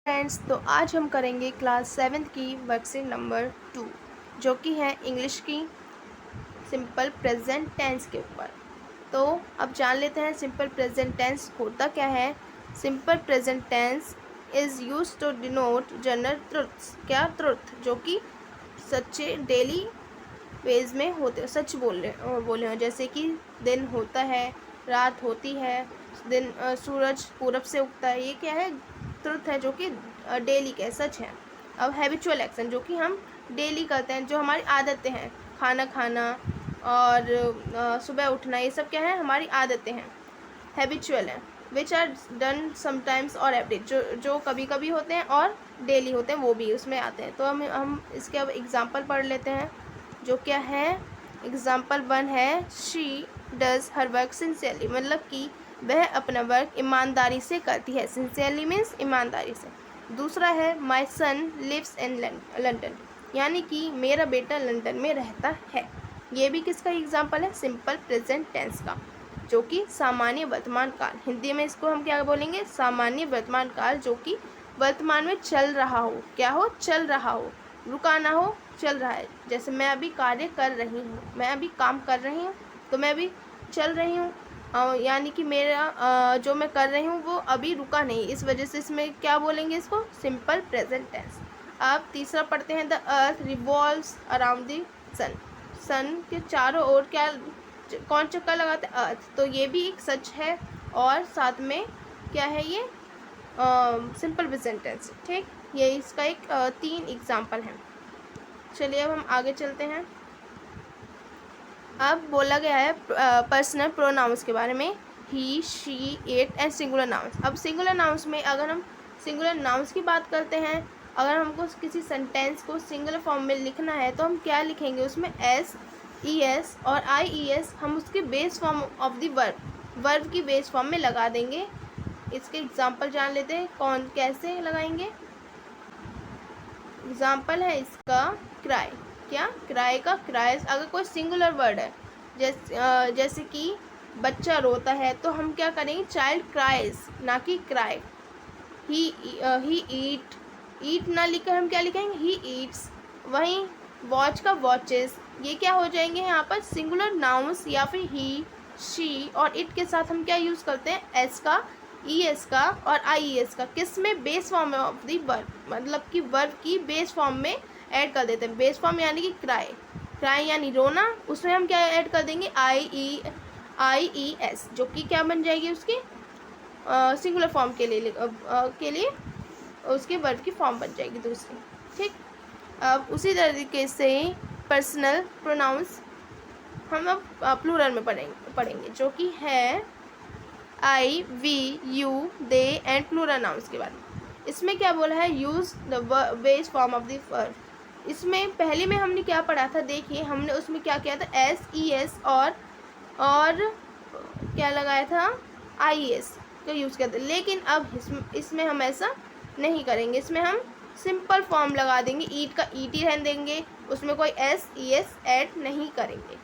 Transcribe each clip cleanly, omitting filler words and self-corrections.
Friends, तो आज हम करेंगे क्लास 7th की वर्कशीट नंबर 2 जो कि है इंग्लिश की सिंपल प्रेजेंट टेंस के ऊपर। तो अब जान लेते हैं सिंपल प्रेजेंट टेंस होता क्या है। Simple present tense is use to denote general truths, क्या ट्रुथ जो कि सच्चे डेली वेज में होते, सच बोले हो, जैसे कि दिन होता है, रात होती है, दिन सूरज पूरब से उगता है, ये क्या है, ट्रुथ है जो कि डेली के सच है। अब हैबिचुअल एक्शन जो कि हम डेली करते हैं, जो हमारी आदतें हैं, खाना खाना और सुबह उठना, ये सब क्या है, हमारी आदतें हैं, हैबिचुअल हैं। विच आर डन समटाइम्स और एवरी, जो कभी कभी होते हैं और डेली होते हैं, वो भी उसमें आते हैं। तो हम इसके अब एग्जाम्पल पढ़ लेते हैं जो क्या है। एग्जाम्पल 1 है she does her work sincerely, मतलब कि वह अपना वर्क ईमानदारी से करती है। सिंसियरली मीन्स ईमानदारी से। दूसरा है माई सन लिव्स इन लंदन, यानी कि मेरा बेटा लंदन में रहता है। ये भी किसका एग्जाम्पल है, सिंपल प्रेजेंट टेंस का, जो कि सामान्य वर्तमान काल, हिंदी में इसको हम क्या बोलेंगे, सामान्य वर्तमान काल, जो कि वर्तमान में चल रहा हो, क्या हो, चल रहा हो, रुका ना हो, चल रहा है। जैसे मैं अभी कार्य कर रही हूँ, मैं अभी काम कर रही हूँ, तो मैं अभी चल रही हूँ, यानी कि मेरा जो मैं कर रही हूँ वो अभी रुका नहीं, इस वजह से इसमें क्या बोलेंगे, इसको सिंपल प्रेजेंट टेंस। अब तीसरा पढ़ते हैं, the earth revolves around the sun, sun के चारों ओर क्या, कौन चक्कर लगाता है, अर्थ। तो ये भी एक सच है और साथ में क्या है, ये सिंपल प्रेजेंट टेंस, ठीक। ये इसका एक 3 एग्जाम्पल हैं। चलिए अब हम आगे चलते हैं। अब बोला गया है पर्सनल प्रोनाउंस के बारे में, he she it and singular nouns. अब सिंगुलर नाउन्स में अगर हम सिंगुलर नाउन्स की बात करते हैं, अगर हमको किसी सेंटेंस को सिंगुलर फॉर्म में लिखना है तो हम क्या लिखेंगे, उसमें एस ई एस और आई ई एस हम उसके base form of the verb की बेस फॉर्म में लगा देंगे। इसके एग्जाम्पल जान लेते हैं, कौन कैसे लगाएंगे। एग्जाम्पल है इसका क्राई, क्या, क्राई का क्राइज, अगर कोई सिंगुलर वर्ड है, जैसे कि बच्चा रोता है, तो हम क्या करेंगे, चाइल्ड क्राइज, ना कि क्राई। ही ईट ना लिखकर हम क्या लिखेंगे, ही ईट्स। वहीं वॉच का वॉचेस, ये क्या हो जाएंगे यहाँ पर, सिंगुलर नाउन्स, या फिर ही शी और इट के साथ हम क्या यूज़ करते हैं, एस का, ई एस का और आई ई एस का, किस में, base form of the verb, मतलब कि वर्ब की बेस फॉर्म में ऐड कर देते हैं। बेस फॉर्म यानी कि क्राई, क्राई यानी रोना, उसमें हम क्या ऐड कर देंगे, आई ई एस, जो कि क्या बन जाएगी उसकी सिंगुलर फॉर्म के लिए उसके वर्ब की फॉर्म बन जाएगी दूसरी, ठीक। अब उसी तरीके से पर्सनल प्रोनाउंस हम अब प्लूरल में पढ़ेंगे जो कि है I we you they and plural nouns के बारे में। इसमें क्या बोला है, use the base form of the verb. इसमें पहले में हमने क्या पढ़ा था, देखिए हमने उसमें क्या किया था, एस ई एस और क्या लगाया था, आई एस का यूज़ किया था। लेकिन अब इसमें हम ऐसा नहीं करेंगे, इसमें हम सिंपल फॉर्म लगा देंगे, ईट का ईट ही रहने देंगे, उसमें कोई एस ई एस ऐड नहीं करेंगे।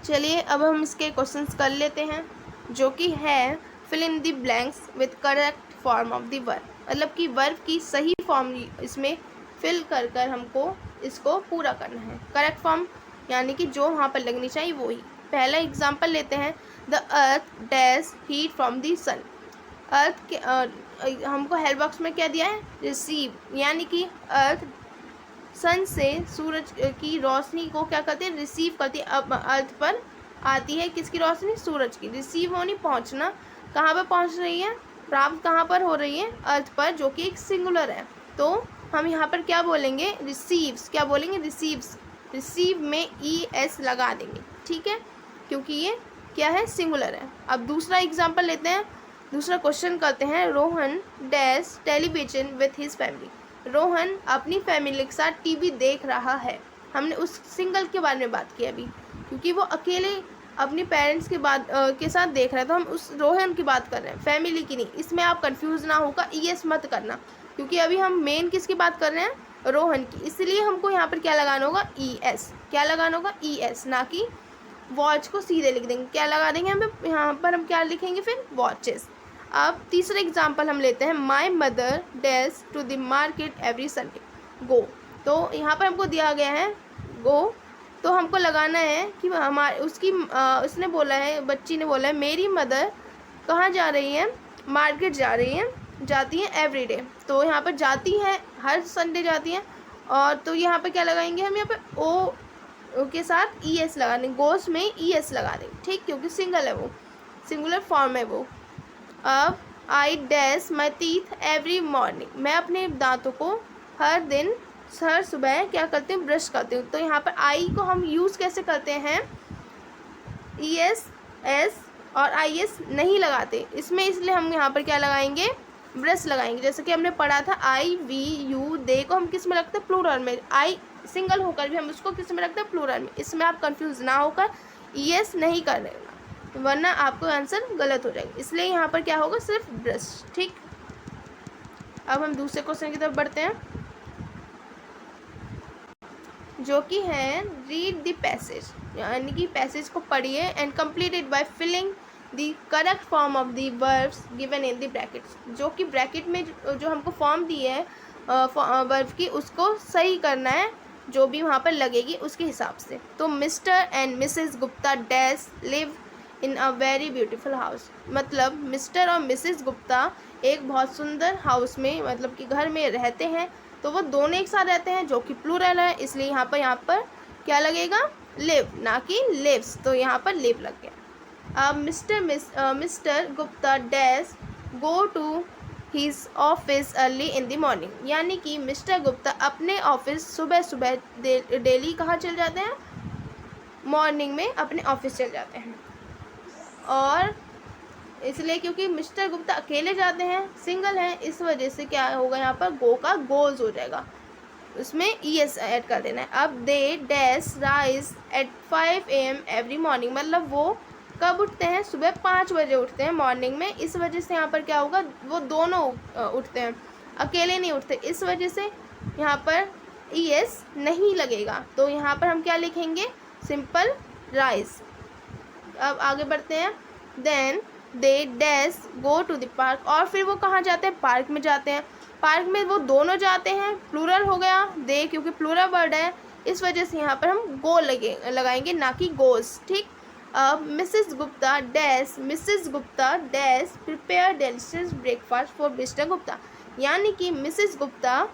चलिए अब हम इसके क्वेश्चंस कर लेते हैं, जो कि है fill in the blanks with correct form of the verb, मतलब कि वर्ब की सही फॉर्म इसमें फिल कर कर हमको इसको पूरा करना है। करेक्ट फॉर्म यानी कि जो वहाँ पर लगनी चाहिए वो ही। पहला एग्जांपल लेते हैं, the earth dash heat from the sun. Earth के हमको हेल्प बॉक्स में क्या दिया है, रिसीव, यानी कि अर्थ सन से, सूरज की रोशनी को क्या करते हैं, रिसीव करती है। अब अर्थ पर आती है किसकी रोशनी, सूरज की। रिसीव होनी, पहुंचना, कहाँ पर पहुंच रही है, प्राप्त कहाँ पर हो रही है, अर्थ पर, जो कि एक सिंगुलर है। तो हम यहाँ पर क्या बोलेंगे, रिसीव्स, क्या बोलेंगे, रिसीव्स। रिसीव में ई एस लगा देंगे, ठीक है, क्योंकि ये क्या है, सिंगुलर है। अब दूसरा एग्जाम्पल लेते हैं, दूसरा क्वेश्चन करते हैं, Rohan dash television with his family. Rohan अपनी फैमिली के साथ टीवी देख रहा है। हमने उस सिंगल के बारे में बात की अभी, क्योंकि वो अकेले अपनी पेरेंट्स के साथ देख रहा है, तो हम उस रोहन की बात कर रहे हैं, फैमिली की नहीं। इसमें आप कंफ्यूज ना होगा, ई एस मत करना, क्योंकि अभी हम मेन किसकी बात कर रहे हैं, रोहन की, इसलिए हमको यहाँ पर क्या लगाना होगा, ई एस, क्या लगाना होगा, ई एस, ना कि वॉच को सीधे लिख देंगे, क्या लगा देंगे हम यहाँ पर, हम क्या लिखेंगे फिर, वॉचेस। अब तीसरा एग्जाम्पल हम लेते हैं, my mother dash to the market every Sunday, go. तो यहाँ पर हमको दिया गया है गो, तो हमको लगाना है कि हमारे उसने बोला है, बच्ची ने बोला है मेरी मदर कहाँ जा रही है, मार्केट जा रही है, जाती हैं एवरीडे। तो यहाँ पर जाती हैं, हर संडे जाती हैं। और तो यहाँ पर क्या लगाएंगे हम, यहाँ पर ओ के साथ ई एस लगा देंगे, गोस में ई एस लगा देंगे, ठीक, क्योंकि सिंगल है, वो सिंगुलर फॉर्म है वो। अब I dash my teeth every morning, मैं अपने दांतों को हर सुबह क्या करती हूँ, ब्रश करती हूँ। तो यहाँ पर आई को हम यूज़ कैसे करते हैं, ई एस एस और आई एस नहीं लगाते इसमें, इसलिए हम यहाँ पर क्या लगाएंगे, ब्रश लगाएंगे। जैसे कि हमने पढ़ा था आई वी यू दे को हम किस में रखते हैं, प्लूरल में। आई सिंगल होकर भी हम उसको किस में रखते हैं, प्लूरल में। इसमें आप कंफ्यूज ना होकर ई एस नहीं कर देना, वरना आपको आंसर गलत हो जाएगा। इसलिए यहाँ पर क्या होगा, सिर्फ ब्रश, ठीक। अब हम दूसरे क्वेश्चन की तरफ बढ़ते हैं, जो कि है रीड द पैसेज, यानी कि पैसेज को पढ़िए and complete it by filling the correct form of the verbs given in the brackets, जो कि ब्रैकेट में जो हमको फॉर्म दी है वर्ब की, उसको सही करना है, जो भी वहाँ पर लगेगी उसके हिसाब से। तो mister and Mrs Gupta dash live in a very beautiful house, मतलब मिस्टर और मिसेस गुप्ता एक बहुत सुंदर हाउस में, मतलब कि घर में रहते हैं। तो वो दोनों एक साथ रहते हैं, जो कि प्लूरल है, इसलिए यहाँ पर क्या लगेगा, लिव, ना कि लिव्स। तो यहाँ पर लिव लग गया। अब mister Gupta dash go to his office early in the morning, यानी कि मिस्टर गुप्ता अपने ऑफिस सुबह डेली कहाँ चल जाते हैं, मॉर्निंग में अपने ऑफिस चल जाते हैं। और इसलिए क्योंकि मिस्टर गुप्ता अकेले जाते हैं, सिंगल हैं, इस वजह से क्या होगा, यहाँ पर गो का गोज हो जाएगा, उसमें ई एस ऐड कर देना है। अब they dash rise at 5 AM every morning, मतलब वो कब उठते हैं, सुबह 5 बजे उठते हैं मॉर्निंग में। इस वजह से यहाँ पर क्या होगा, वो दोनों उठते हैं, अकेले नहीं उठते, इस वजह से यहाँ पर ई एस नहीं लगेगा। तो यहाँ पर हम क्या लिखेंगे, सिंपल राइज। अब आगे बढ़ते हैं, then they dash go to the park, और फिर वो कहाँ जाते हैं, पार्क में जाते हैं। पार्क में वो दोनों जाते हैं, प्लूरल हो गया दे, क्योंकि प्लूरल वर्ड है, इस वजह से यहाँ पर हम गो लगाएंगे, ना कि गोस, ठीक। अब Mrs Gupta dash prepare delicious breakfast for mister Gupta, यानी कि मिसेस गुप्ता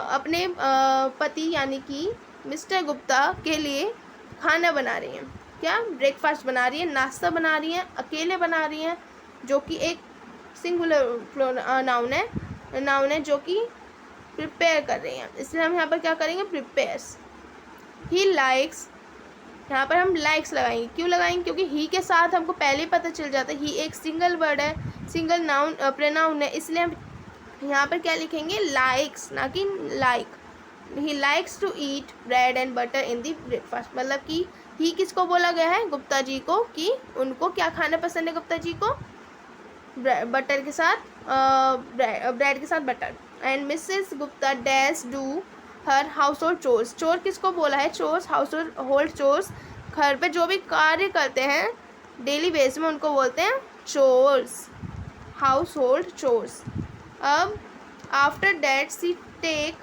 अपने पति यानी कि मिस्टर गुप्ता के लिए खाना बना रही हैं, क्या ब्रेकफास्ट बना रही है, नाश्ता बना रही हैं, अकेले बना रही हैं, जो कि एक सिंगुलर नाउन है जो कि प्रिपेयर कर रही हैं, इसलिए हम यहाँ पर क्या करेंगे, प्रिपेयर्स। ही लाइक्स, यहाँ पर हम लाइक्स लगाएंगे, क्यों लगाएंगे, क्योंकि ही के साथ हमको पहले ही पता चल जाता है ही एक सिंगल वर्ड है, सिंगल नाउन प्रोनाउन है, इसलिए हम यहाँ पर क्या लिखेंगे, लाइक्स, ना कि like. He likes to eat bread and butter in the breakfast, मतलब कि ही किसको बोला गया है, गुप्ता जी को, कि उनको क्या खाना पसंद है, गुप्ता जी को बटर के साथ, ब्रेड के साथ butter. And Mrs Gupta dash do her house hold chores, चोर किसको बोला है, चोर्स, हाउस होल्ड चोर्स, घर पे जो भी कार्य करते हैं डेली बेस में उनको बोलते हैं चोर्स, हाउस होल्ड चोर्स। अब after that she take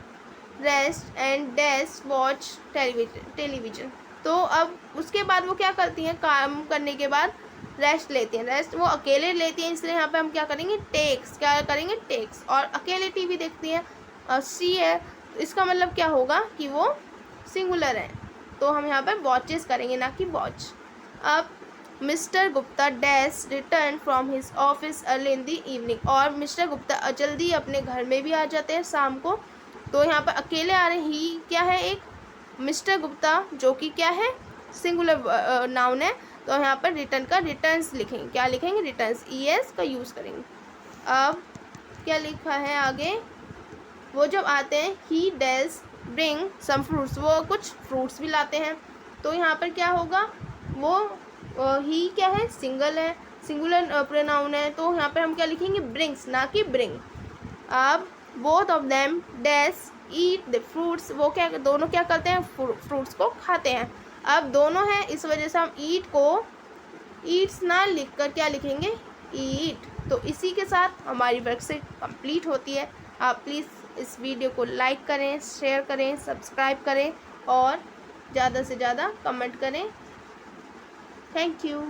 rest and dash watch television, तो अब उसके बाद वो क्या करती हैं, काम करने के बाद रेस्ट लेती हैं, रेस्ट वो अकेले लेती हैं, इसलिए यहाँ पे हम क्या करेंगे, टेक्स, और अकेले टीवी देखती हैं, सी है, तो इसका मतलब क्या होगा कि वो सिंगुलर है, तो हम यहाँ पर वॉचेस करेंगे, ना कि वॉच। अब mister Gupta dash return from his office early in the evening, और मिस्टर गुप्ता जल्दी अपने घर में भी आ जाते हैं शाम को, तो यहाँ पर अकेले आ रहे हैं, ही क्या है, एक मिस्टर गुप्ता, जो कि क्या है, सिंगुलर नाउन है, तो यहाँ पर रिटर्न का रिटर्न्स लिखेंगे, क्या लिखेंगे, रिटर्न्स, ई एस का यूज़ करेंगे। अब क्या लिखा है आगे, वो जब आते हैं, he dash bring some fruits, वो कुछ फ्रूट्स भी लाते हैं, तो यहाँ पर क्या होगा, वो ही क्या है, सिंगुलर प्रोनाउन है, तो यहाँ पर हम क्या लिखेंगे, ब्रिंग्स, ना कि ब्रिंग। अब both of them dash eat the fruits, वो क्या, दोनों क्या करते हैं, फ्रूट्स को खाते हैं। अब दोनों हैं, इस वजह से हम ईट को ईट्स ना लिख कर क्या लिखेंगे, ईट, तो इसी के साथ हमारी वर्कशीट कंप्लीट होती है। आप प्लीज़ इस वीडियो को लाइक करें, शेयर करें, सब्सक्राइब करें और ज़्यादा से ज़्यादा कमेंट करें। Thank you.